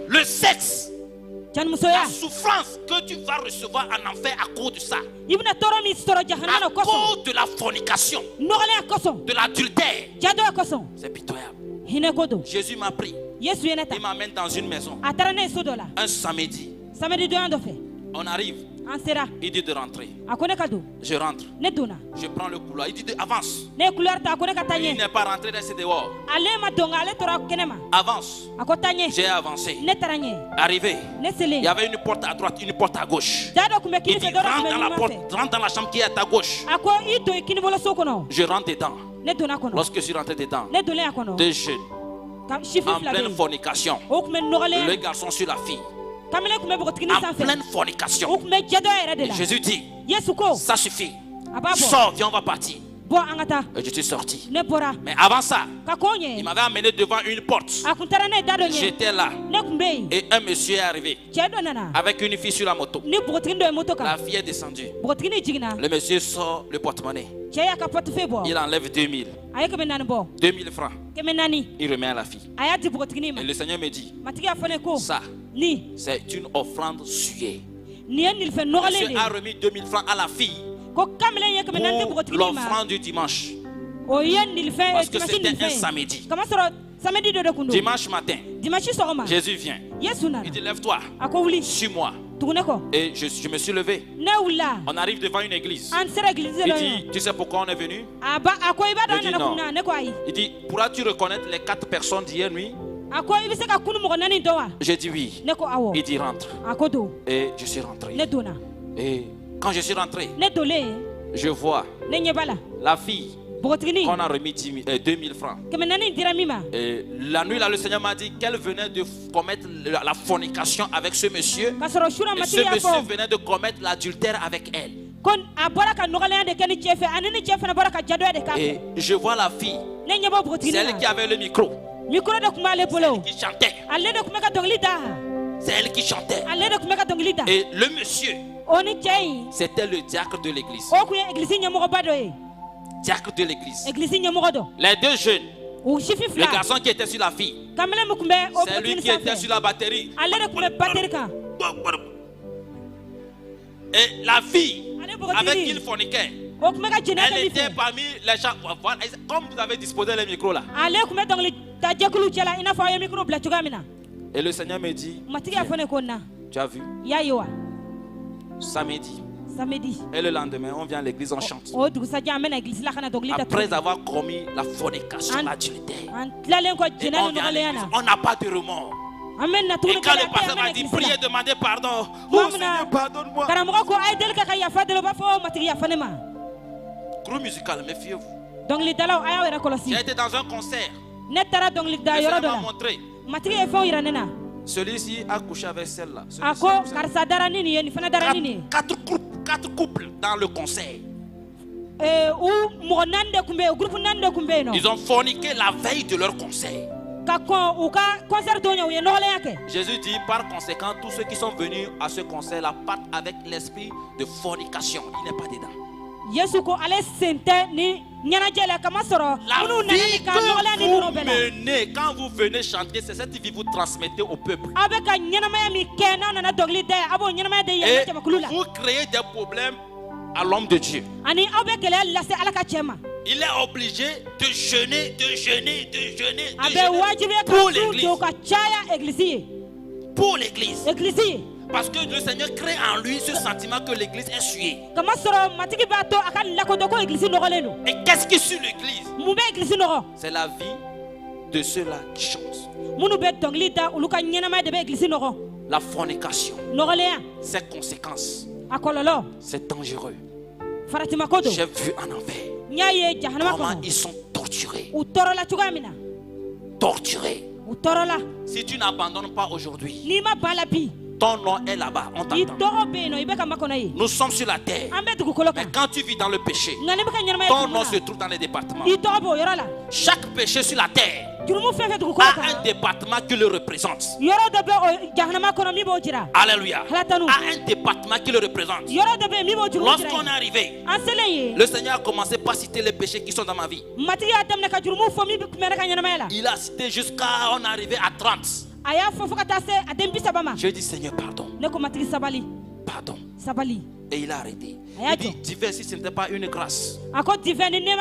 Le sexe, la souffrance que tu vas recevoir en enfer à cause de ça, à cause de la fornication, de l'adultère, c'est pitoyable. Jésus m'a pris, il m'amène dans une maison un samedi. On arrive, il dit de rentrer. Je rentre, je prends le couloir, il dit avance. Il n'est pas rentré, reste dehors. Avance. J'ai avancé. Arrivé, il y avait une porte à droite, une porte à gauche. Il dit rentre dans la porte, rentre dans la chambre qui est à ta gauche. Je rentre dedans. Lorsque je suis rentré dedans, deux jeunes en pleine fornication, le garçon sur la fille, en pleine fornication. Jésus dit, ça suffit. Sors, viens, on va partir. Et je suis sorti. Mais avant ça, il m'avait amené devant une porte. J'étais là. Et un monsieur est arrivé avec une fille sur la moto. La fille est descendue. Le monsieur sort le porte-monnaie. Il enlève 2000. 2000 francs. Il remet à la fille. Et le Seigneur me dit, ça, c'est une offrande suée. Le monsieur a remis 2000 francs à la fille pour l'offrande du dimanche. Parce que c'était un samedi. Dimanche matin, Jésus vient. Il dit lève-toi, suis-moi. Et je me suis levé. On arrive devant une église. Il dit tu sais pourquoi on est venu? Je dis non. Il dit pourras-tu reconnaître les 4 personnes d'hier nuit? J'ai dit oui. Il dit rentre. Et je suis rentré. Et quand je suis rentré, je vois la fille qu'on a remis 2000 francs. Et la nuit là, le Seigneur m'a dit qu'elle venait de commettre la fornication avec ce monsieur. Et ce monsieur venait de commettre l'adultère avec elle. Et je vois la fille, c'est elle qui avait le micro, c'est elle qui chantait. C'est elle qui chantait. Et le monsieur, c'était le diacre de l'église. Diacre de l'église. Les deux jeunes, Le garçon qui était sur la fille, c'est lui qui était sur la batterie. Et la fille avec qui il forniquait, elle était parmi les gens. Comme vous avez disposé les micros là. Et le Seigneur me dit, tu as vu, samedi. Et le lendemain, on vient à l'église, on chante. Après avoir commis la fornication, l'adultère, et on vient à l'église, on n'a pas de remords. Et quand le pasteur m'a dit, priez, demandez pardon. Oh Seigneur, pardonne-moi. Groupe musical, méfiez-vous. J'ai été dans un concert. Le Seigneur m'a montré. Celui-ci a couché avec celle-là. 4 couples dans le concert. Ils ont forniqué la veille de leur concert. Jésus dit par conséquent, tous ceux qui sont venus à ce concert-là partent avec l'esprit de fornication. Il n'est pas dedans. La vie que vous menez quand vous venez chanter, c'est cette vie que vous transmettez au peuple. Et vous créez des problèmes à l'homme de Dieu. Il est obligé de jeûner, pour l'église. Parce que le Seigneur crée en lui ce sentiment que l'église est suée. Et qu'est-ce qui suit l'église? C'est la vie de ceux-là qui chantent. La fornication, ses conséquences, c'est dangereux. J'ai vu en enfer comment ils sont torturés. Si tu n'abandonnes pas aujourd'hui, ton nom est là-bas, on t'attend. Nous sommes sur la terre. Mais quand tu vis dans le péché, ton nom se trouve dans les départements. Chaque péché sur la terre a un département qui le représente. Alléluia. A un département qui le représente. Lorsqu'on est arrivé, le Seigneur a commencé par citer les péchés qui sont dans ma vie. Il a cité jusqu'à on est arrivé à 30. Je dis Seigneur, pardon. Pardon. Et il a arrêté. Il dit divin, si ce n'était pas une grâce.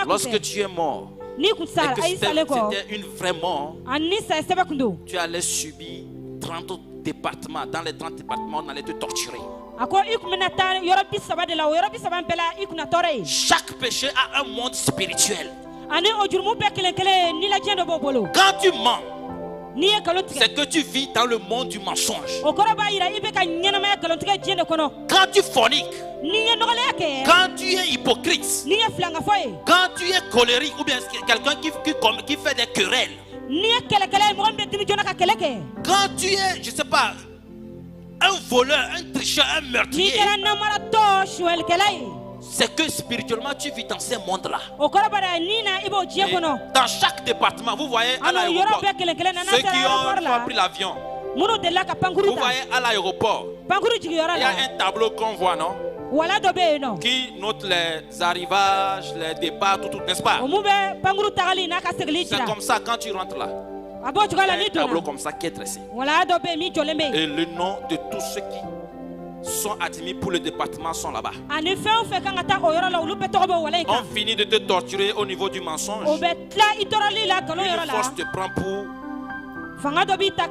Lorsque tu es mort, et que c'était une vraie mort, tu allais subir 30 départements. Dans les 30 départements, on allait te torturer. Chaque péché a un monde spirituel. Quand tu mens, c'est que tu vis dans le monde du mensonge. Quand tu forniques, quand tu es hypocrite, quand tu es colérique ou bien quelqu'un qui fait des querelles, quand tu es, je ne sais pas, un voleur, un tricheur, un meurtrier, c'est que spirituellement tu vis dans ces mondes-là. Dans chaque département, vous voyez à l'aéroport, ceux qui ont pris l'avion, vous voyez à l'aéroport, il y a un tableau qu'on voit, non? Qui note les arrivages, les départs, tout, n'est-ce pas? C'est comme ça quand tu rentres là. Il y a un tableau comme ça qui est dressé. Et le nom de tous ceux qui sont admis pour le département sont là-bas. On finit de te torturer au niveau du mensonge. Une force te prend pour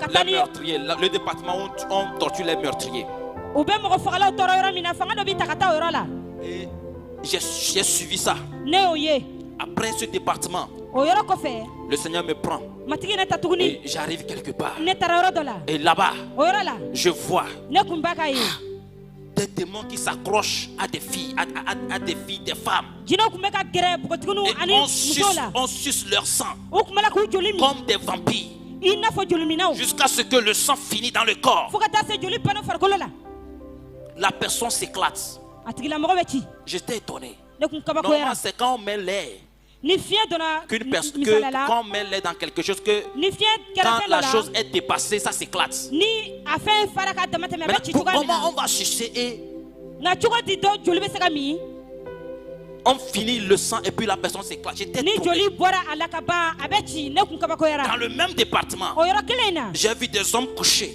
les meurtriers. Le département où on torture les meurtriers. Et j'ai suivi ça. Après ce département, le Seigneur me prend et j'arrive quelque part. Et là-bas, je vois des démons qui s'accrochent à des filles, à des filles, des femmes. Et on suce leur sang comme des vampires jusqu'à ce que le sang finisse dans le corps. La personne s'éclate. J'étais étonné. Normalement, c'est quand on met l'air. Quand on met l'air dans quelque chose, que quand la chose est dépassée, ça s'éclate. Mais comment on va sucer et On finit le sang et puis la personne s'éclate. J'étais troublé. Dans le même département, j'ai vu des hommes couchés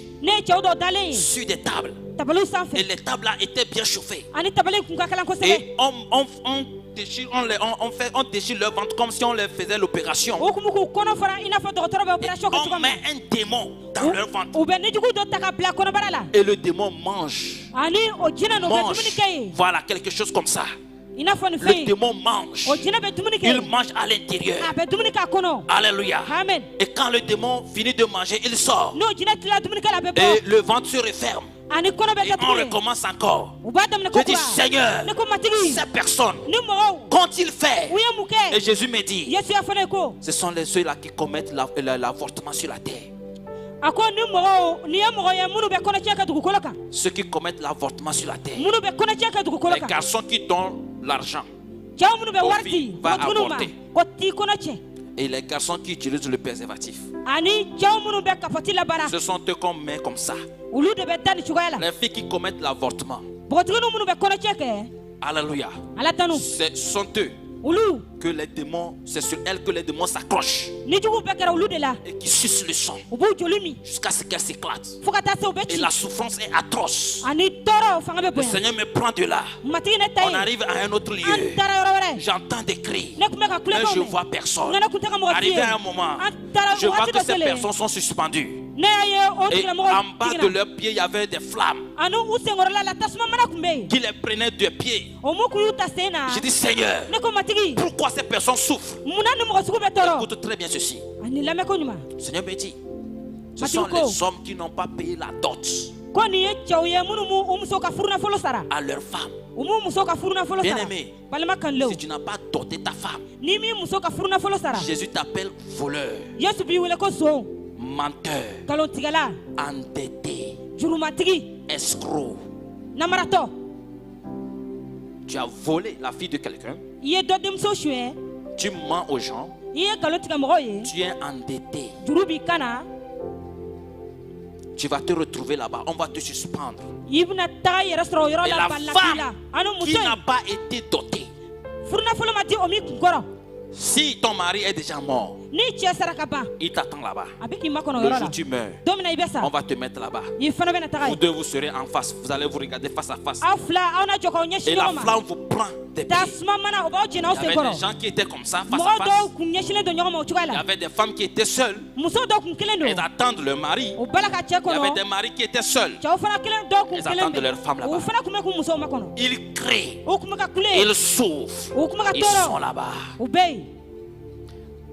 sur des tables. Et les tables là étaient bien chauffées. Et on déchire leur ventre comme si on leur faisait l'opération. Et on met un démon dans leur ventre. Et le démon mange. Voilà, quelque chose comme ça. Le démon mange. Il mange à l'intérieur. Alléluia. Et quand le démon finit de manger, il sort. Et le ventre se referme. Et on recommence encore. Je dis, Seigneur, ces personnes, qu'ont-ils fait? Et Jésus me dit, ce sont ceux-là qui commettent l'avortement sur la terre. Ceux qui commettent l'avortement sur la terre. Les garçons qui donnent l'argent aux filles va avorter. Et les garçons qui utilisent le préservatif, ce sont eux qu'on met comme ça. Les filles qui commettent l'avortement, alléluia, ce sont eux que les démons, c'est sur elles que les démons s'accrochent et qui sucent le sang jusqu'à ce qu'elles s'éclatent. Et la souffrance est atroce. Le Seigneur me prend de là. On arrive à un autre lieu. J'entends des cris, mais je ne vois personne. Arrivé à un moment, je vois que ces personnes sont suspendues. Et en bas de leurs pieds, il y avait des flammes qui les prenaient de pieds. J'ai dit, Seigneur, pourquoi ces personnes souffrent? Écoute très bien ceci. Le Seigneur me dit, ce sont les hommes qui n'ont pas payé la dot à leur femme. Bien aimé, si tu n'as pas doté ta femme, Jésus t'appelle voleur, menteur, endetté, escroc. Tu as volé la fille de quelqu'un. Tu mens aux gens. Tu es endetté. Tu vas te retrouver là-bas. On va te suspendre. Et la femme qui n'a pas été dotée, si ton mari est déjà mort, il t'attend là-bas. Le jour où tu meurs, on va te mettre là-bas. Vous deux, vous serez en face. Vous allez vous regarder face à face. Et la flamme vous prend des pieds. Il y avait des gens qui étaient comme ça, face à face. Il y avait des femmes qui étaient seules et attendent leur mari. Il y avait des maris qui étaient seuls. Ils attendent leur femme là-bas. Ils crient. Ils souffrent. Ils sont là-bas.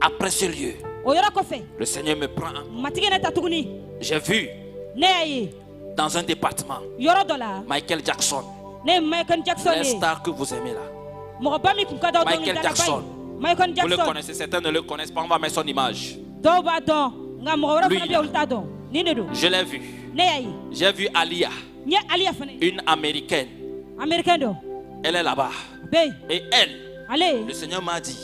Après ce lieu, le Seigneur me prend. J'ai vu dans un département Michael Jackson, les stars que vous aimez là. Michael Jackson, vous le connaissez, certains ne le connaissent pas. On va mettre son image. Lui, je l'ai vu. J'ai vu Alia, une américaine. Elle est là-bas. Et elle, le Seigneur m'a dit,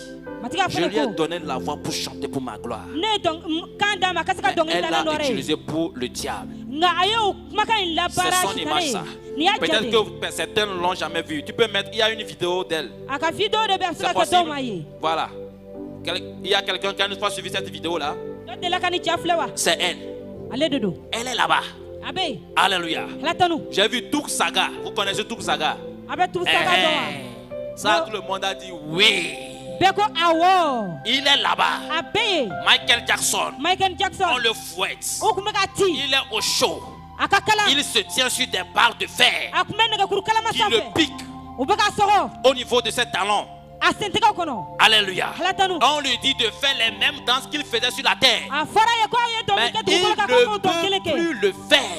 je lui ai donné la voix pour chanter pour ma gloire. Mais elle l'a utilisé pour le diable. C'est son image ça. Peut-être que certains ne l'ont jamais vu. Tu peux mettre, il y a une vidéo d'elle. C'est possible. Voilà. Il y a quelqu'un qui a une fois suivi cette vidéo là. C'est elle. Elle est là-bas. Alléluia. J'ai vu Touk Saga. Vous connaissez Touk Saga? Ça, tout le monde a dit oui. Il est là-bas. Michael Jackson. On le fouette. Il est au chaud. Il se tient sur des barres de fer qui le piquent au niveau de ses talons. Alléluia. On lui dit de faire les mêmes danses qu'il faisait sur la terre. Mais il ne peut plus le faire.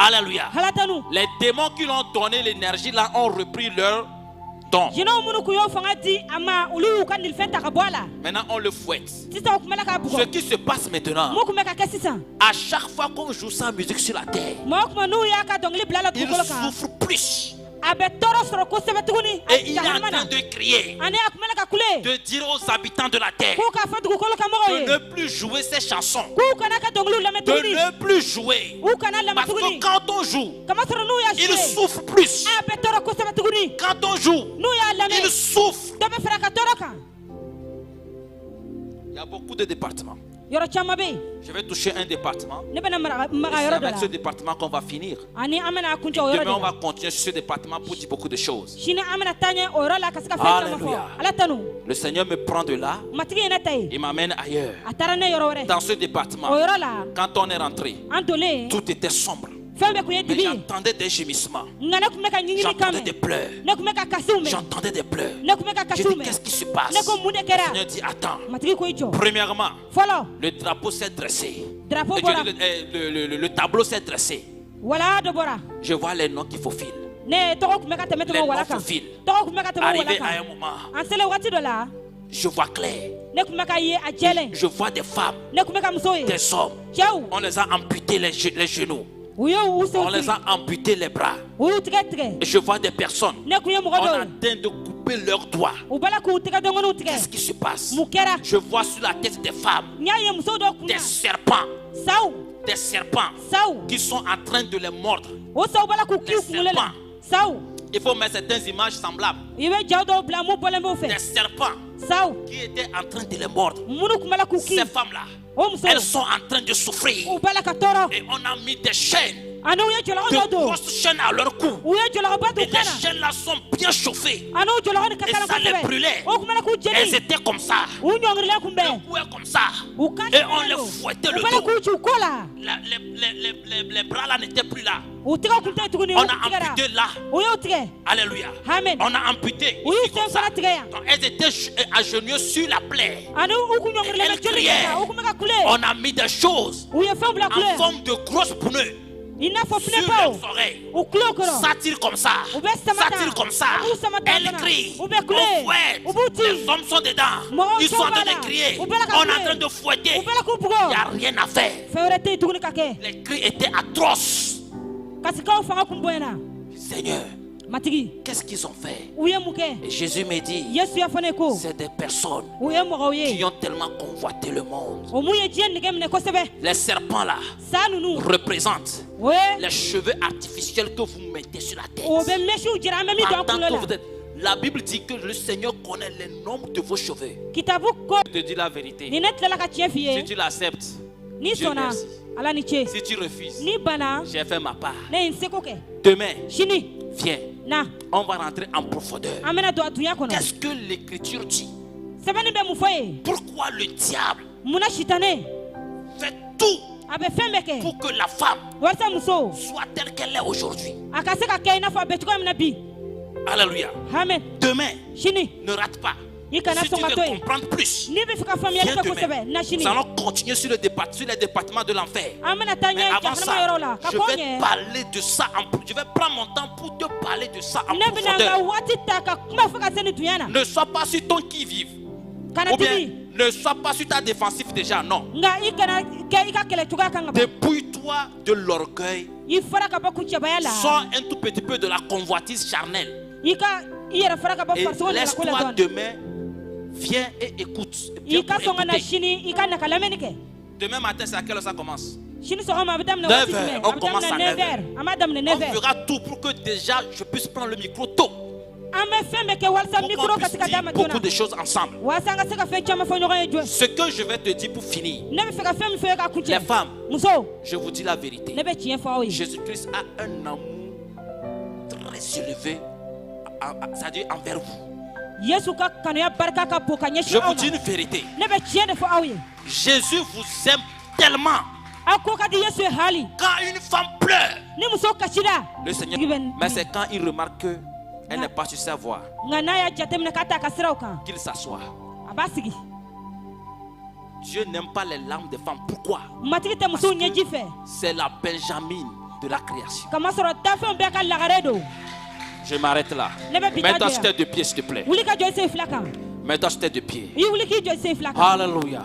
Alléluia. Les démons qui lui ont donné l'énergie là ont repris leur don. Maintenant on le fouette. Ce qui se passe maintenant, à chaque fois qu'on joue sa musique sur la terre, il souffre plus. Et il est en train de crier, de dire aux habitants de la terre de ne plus jouer ces chansons, de ne plus jouer. Parce que quand on joue, il souffre plus. Quand on joue, il souffre. Il y a beaucoup de départements. Je vais toucher un département. C'est avec ce département qu'on va finir. Demain, on va continuer sur ce département pour dire beaucoup de choses. Alléluia. Le Seigneur me prend de là et m'amène ailleurs. Dans ce département, quand on est rentré, tout était sombre. Mais j'entendais des gémissements. J'entendais des pleurs. J'entendais des pleurs. J'ai dit, qu'est-ce qui se passe? Le Seigneur dit, attends. Premièrement, le drapeau s'est dressé. Le tableau s'est dressé. Je vois les noms qui faufilent. Les noms faufilent. Arrivé à un moment, je vois clair. Je vois des femmes, des hommes. On les a amputés les genoux. On les a amputés les bras. Et je vois des personnes. On est en train de couper leurs doigts. Qu'est-ce qui se passe? Je vois sur la tête des femmes des serpents. Des serpents qui sont en train de les mordre. Des serpents. Il faut mettre certaines images semblables. Des serpents qui étaient en train de les mordre. Ces femmes-là, elles sont en train de souffrir. Et on a mis des chaînes, de grosses chaînes à leur cou. Et les chaînes-là sont bien chauffées. Et ça les brûlait. Elles étaient comme ça. Le cou est comme ça. Et on les fouettait le dos. Les bras là n'étaient plus là. On a amputé là. Alléluia. On a amputé ici comme ça. Donc elles étaient agenouillées sur la plaie. Elles criaient. On a mis des choses en forme de grosses pneus sur leurs oreilles. Ça tire comme ça. Ça tire comme ça. Elles crient. On fouette. Les hommes sont dedans. Ils sont en train de crier. On est en train de fouetter. Il n'y a rien à faire. Les cris étaient atroces. Seigneur, qu'est-ce qu'ils ont fait? Et Jésus me dit, c'est des personnes qui ont tellement convoité le monde. Les serpents là représentent les cheveux artificiels que vous mettez sur la tête. Pendant que vous êtes... La Bible dit que le Seigneur connaît le nombre de vos cheveux. Je te dis la vérité. Si tu l'acceptes, Dieu merci. Si tu refuses, j'ai fait ma part. Demain, viens. On va rentrer en profondeur. Qu'est-ce que l'Écriture dit? Pourquoi le diable fait tout pour que la femme soit telle qu'elle est aujourd'hui? Alléluia. Demain, ne rate pas. Si tu veux comprendre plus, viens demain. Nous allons continuer sur les départements de l'enfer. Mais avant ça, je vais parler de ça. Je vais prendre mon temps pour te parler de ça en profondeur. Ne sois pas sur ton qui-vive. Ou bien, ne sois pas sur ta défensive déjà, non. Dépouille-toi de l'orgueil. Sors un tout petit peu de la convoitise charnelle. Et laisse-toi demain. Viens et écoute. Viens pour écouter. Demain matin, c'est à quelle heure ça commence? 9h. On commence à 9h. On fera tout pour que déjà je puisse prendre le micro tôt. Pour qu'on puisse dire beaucoup de choses ensemble. Ce que je vais te dire pour finir. Les femmes, je vous dis la vérité. Jésus-Christ a un amour très élevé, c'est-à-dire envers vous. Je vous dis une vérité. Jésus vous aime tellement. Quand une femme pleure, le Seigneur, mais c'est quand il remarque qu'elle n'est pas sur sa voie qu'il s'assoit. Dieu n'aime pas les larmes des femmes. Pourquoi? Parce que c'est la Benjamine de la création. Je m'arrête là. Mets-toi sur tes deux pieds, s'il te plaît. Mets-toi sur tes deux pieds. Alléluia.